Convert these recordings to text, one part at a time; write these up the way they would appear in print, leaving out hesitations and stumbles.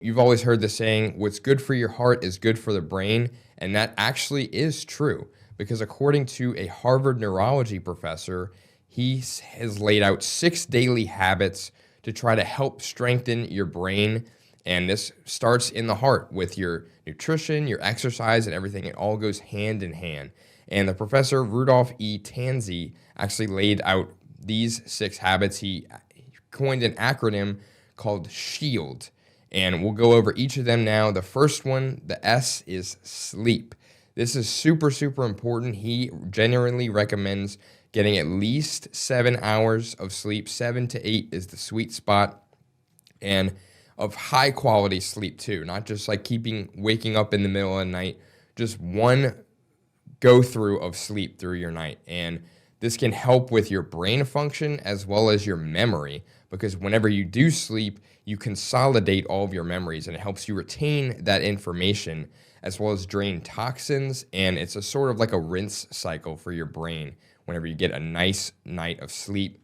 You've always heard the saying, what's good for your heart is good for the brain. And that actually is true because according to a Harvard neurology professor, has laid out 6 daily habits to try to help strengthen your brain. And this starts in the heart with your nutrition, your exercise, and everything. It all goes hand in hand. And the professor, Rudolph E. Tanzi, actually laid out these 6 habits. He coined an acronym called SHIELD. And we'll go over each of them now. The first one, the S, is sleep. This is super, super important. He generally recommends getting at least 7 hours of sleep. 7 to 8 is the sweet spot. And of high quality sleep too, not just like waking up in the middle of the night, just one go through of sleep through your night. And this can help with your brain function as well as your memory, because whenever you do sleep, you consolidate all of your memories and it helps you retain that information as well as drain toxins. And it's a sort of like a rinse cycle for your brain whenever you get a nice night of sleep.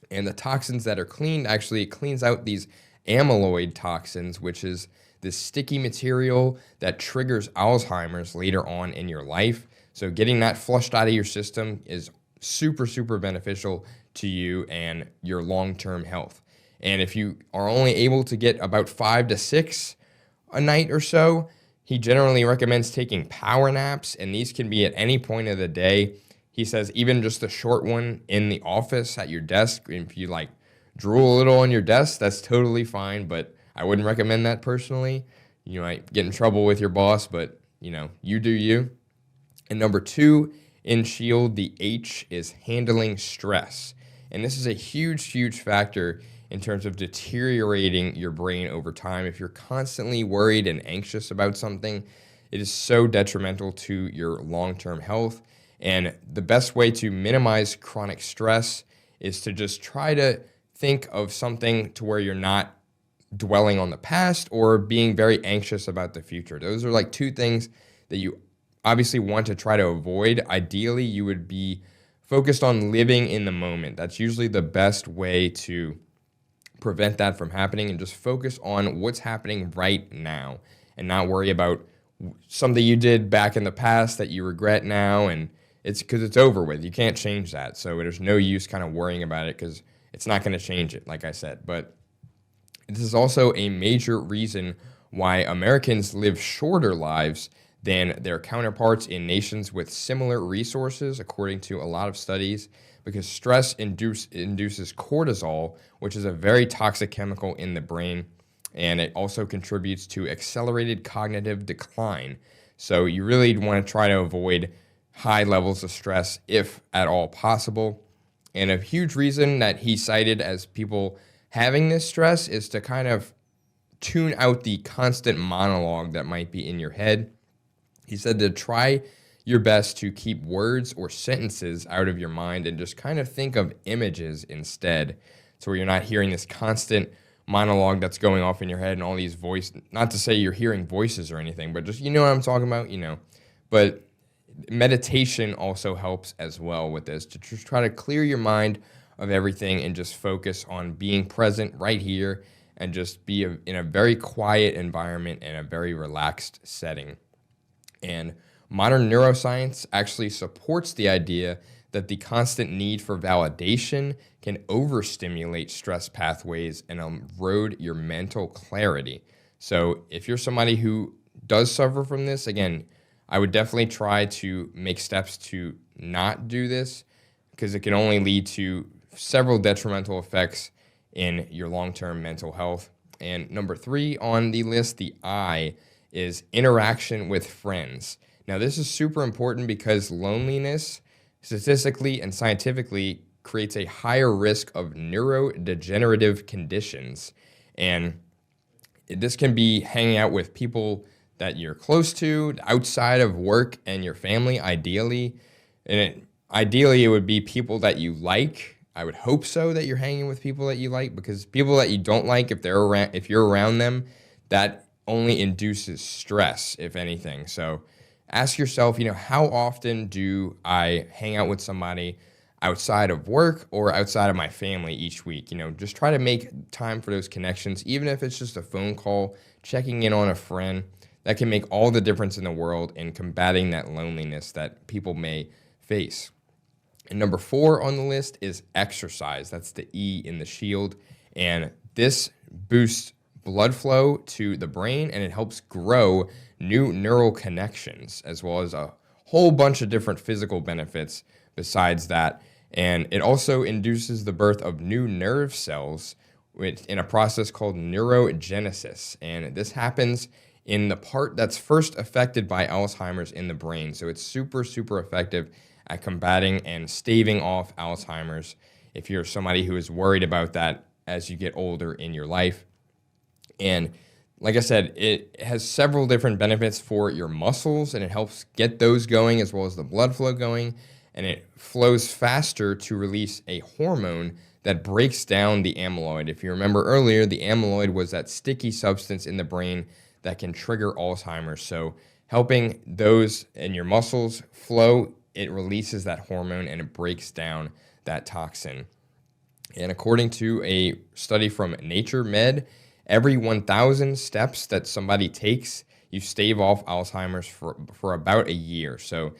And the toxins that are cleaned, actually it cleans out these amyloid toxins, which is this sticky material that triggers Alzheimer's later on in your life. So getting that flushed out of your system is super, super beneficial to you and your long-term health. And if you are only able to get about 5 to 6 a night or so, he generally recommends taking power naps, and these can be at any point of the day. He says even just a short one in the office at your desk, if you like drool a little on your desk, that's totally fine, but I wouldn't recommend that personally. You might get in trouble with your boss, but you do you. And number 2 in SHIELD, the H, is handling stress. And this is a huge, huge factor in terms of deteriorating your brain over time. If you're constantly worried and anxious about something, it is so detrimental to your long-term health. And the best way to minimize chronic stress is to just try to think of something to where you're not dwelling on the past or being very anxious about the future. Those are like 2 things that you obviously want to try to avoid. Ideally, you would be focused on living in the moment. That's usually the best way to prevent that from happening, and just focus on what's happening right now and not worry about something you did back in the past that you regret now. And it's because it's over with. You can't change that. So there's no use kind of worrying about it because it's not going to change it, like I said. But this is also a major reason why Americans live shorter lives than their counterparts in nations with similar resources, according to a lot of studies, because stress induces cortisol, which is a very toxic chemical in the brain, and it also contributes to accelerated cognitive decline. So you really want to try to avoid high levels of stress if at all possible. And a huge reason that he cited as people having this stress is to kind of tune out the constant monologue that might be in your head. He said to try your best to keep words or sentences out of your mind and just kind of think of images instead, so where you're not hearing this constant monologue that's going off in your head and all these not to say you're hearing voices or anything, but just, what I'm talking about, But meditation also helps as well with this, to just try to clear your mind of everything and just focus on being present right here and just be in a very quiet environment and a very relaxed setting. And modern neuroscience actually supports the idea that the constant need for validation can overstimulate stress pathways and erode your mental clarity. So if you're somebody who does suffer from this, again, I would definitely try to make steps to not do this, because it can only lead to several detrimental effects in your long-term mental health. And number 3 on the list, the I, is interaction with friends. Now, this is super important because loneliness, statistically and scientifically, creates a higher risk of neurodegenerative conditions. And this can be hanging out with people that you're close to outside of work and your family, ideally. And ideally, it would be people that you like. I would hope so, that you're hanging with people that you like, because people that you don't like, if you're around them, that only induces stress, if anything. So ask yourself, how often do I hang out with somebody outside of work or outside of my family each week? Just try to make time for those connections, even if it's just a phone call, checking in on a friend. That can make all the difference in the world in combating that loneliness that people may face. And number 4 on the list is exercise. That's the E in the shield. And this boosts blood flow to the brain, and it helps grow new neural connections, as well as a whole bunch of different physical benefits besides that. And it also induces the birth of new nerve cells in a process called neurogenesis. And this happens in the part that's first affected by Alzheimer's in the brain. So it's super, super effective at combating and staving off Alzheimer's if you're somebody who is worried about that as you get older in your life. And like I said, it has several different benefits for your muscles, and it helps get those going as well as the blood flow going. And it flows faster to release a hormone that breaks down the amyloid. If you remember earlier, the amyloid was that sticky substance in the brain that can trigger Alzheimer's. So helping those in your muscles flow, it releases that hormone and it breaks down that toxin. And according to a study from Nature Med, every 1,000 steps that somebody takes, you stave off Alzheimer's for about a year. So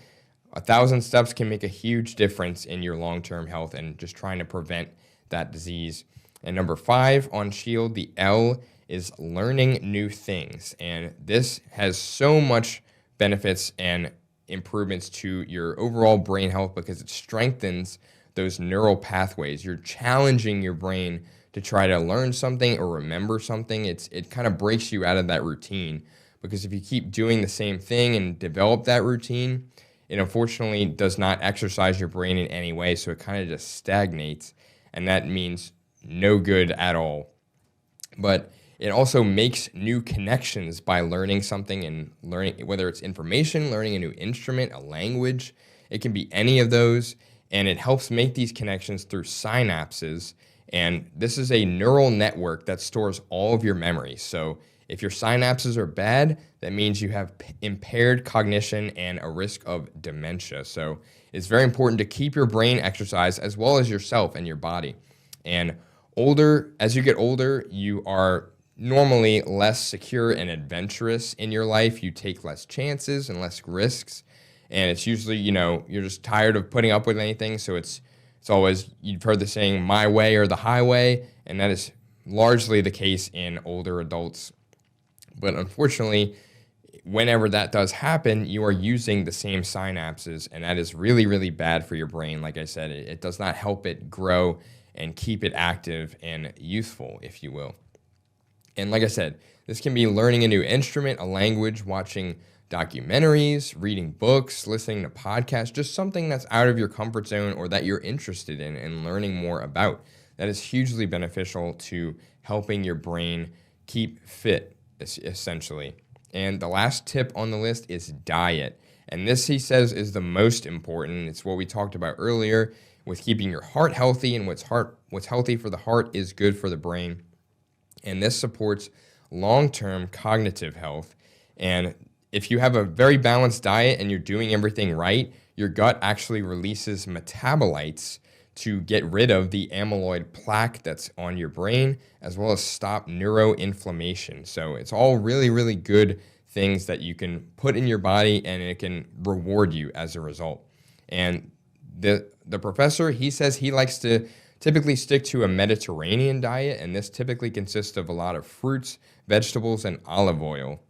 1,000 steps can make a huge difference in your long-term health and just trying to prevent that disease. And number 5 on Shield, the L, is learning new things. And this has so much benefits and improvements to your overall brain health because it strengthens those neural pathways. You're challenging your brain to try to learn something or remember something. It kind of breaks you out of that routine, because if you keep doing the same thing and develop that routine, it unfortunately does not exercise your brain in any way, so it kind of just stagnates, and that means no good at all. But it also makes new connections by learning something and learning, whether it's information, learning a new instrument, a language, it can be any of those, and it helps make these connections through synapses. And this is a neural network that stores all of your memories. So if your synapses are bad, that means you have impaired cognition and a risk of dementia. So it's very important to keep your brain exercised as well as yourself and your body. And as you get older, you are normally less secure and adventurous in your life. You take less chances and less risks. And it's usually, you're just tired of putting up with anything. So it's always, you've heard the saying, my way or the highway. And that is largely the case in older adults. But unfortunately, whenever that does happen, you are using the same synapses. And that is really, really bad for your brain. Like I said, it does not help it grow and keep it active and youthful, if you will. And like I said, this can be learning a new instrument, a language, watching documentaries, reading books, listening to podcasts, just something that's out of your comfort zone or that you're interested in and learning more about. That is hugely beneficial to helping your brain keep fit, essentially. And the last tip on the list is diet. And this, he says, is the most important. It's what we talked about earlier with keeping your heart healthy, and what's healthy for the heart is good for the brain. And this supports long-term cognitive health. And if you have a very balanced diet and you're doing everything right, your gut actually releases metabolites to get rid of the amyloid plaque that's on your brain, as well as stop neuroinflammation. So it's all really, really good things that you can put in your body, and it can reward you as a result. And the professor, he says he likes to typically stick to a Mediterranean diet, and this typically consists of a lot of fruits, vegetables, and olive oil.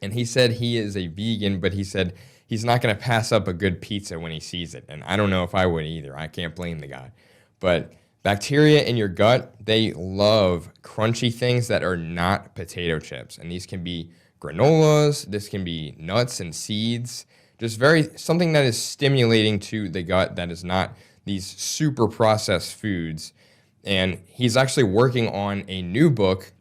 And he said he is a vegan, but he said he's not going to pass up a good pizza when he sees it. And I don't know if I would either. I can't blame the guy. But bacteria in your gut, they love crunchy things that are not potato chips. And these can be granolas, this can be nuts and seeds, just something that is stimulating to the gut that is not these super processed foods. And he's actually working on a new book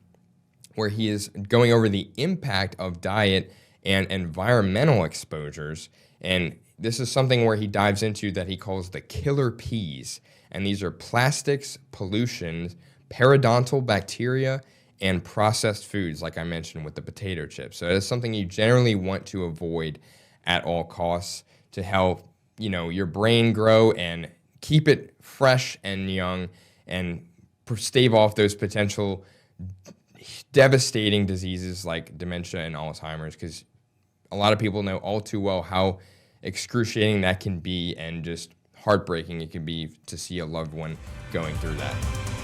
where he is going over the impact of diet and environmental exposures. And this is something where he dives into that he calls the killer P's. And these are plastics, pollution, periodontal bacteria, and processed foods, like I mentioned with the potato chips. So it's something you generally want to avoid at all costs to help, your brain grow and keep it fresh and young and stave off those potential devastating diseases like dementia and Alzheimer's, because a lot of people know all too well how excruciating that can be and just heartbreaking it can be to see a loved one going through that.